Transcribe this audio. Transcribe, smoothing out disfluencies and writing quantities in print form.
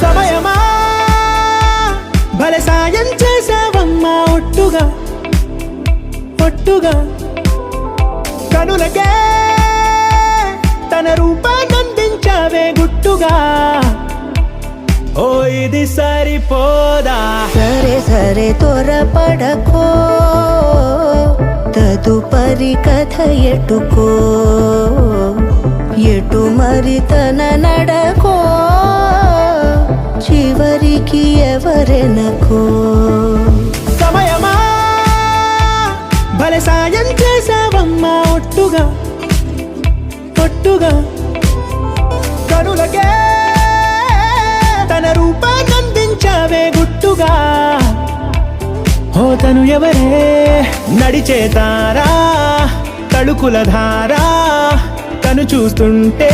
సమయమా భలే సాయం చేసావమ్మా ఒట్టుగా ఒట్టుగా కనులకే తన రూపాన్నందించావే గుట్టుగా ఓ ఇది సరిపోదా సరే సరే త్వరపడకో తదుపరి కథ ఎటుకో ఎటు మరి తన నడకో చివరికి ఎవరెనకో సమయమా భలే సాయం చేసావమ్మా ఒట్టుగా ఒట్టుగా కనులకే తన రూపాన్నందించావే గుట్టుగా ఓ తను ఎవరే నడిచే తారా తళుకుల ధారా తను చూస్తుంటే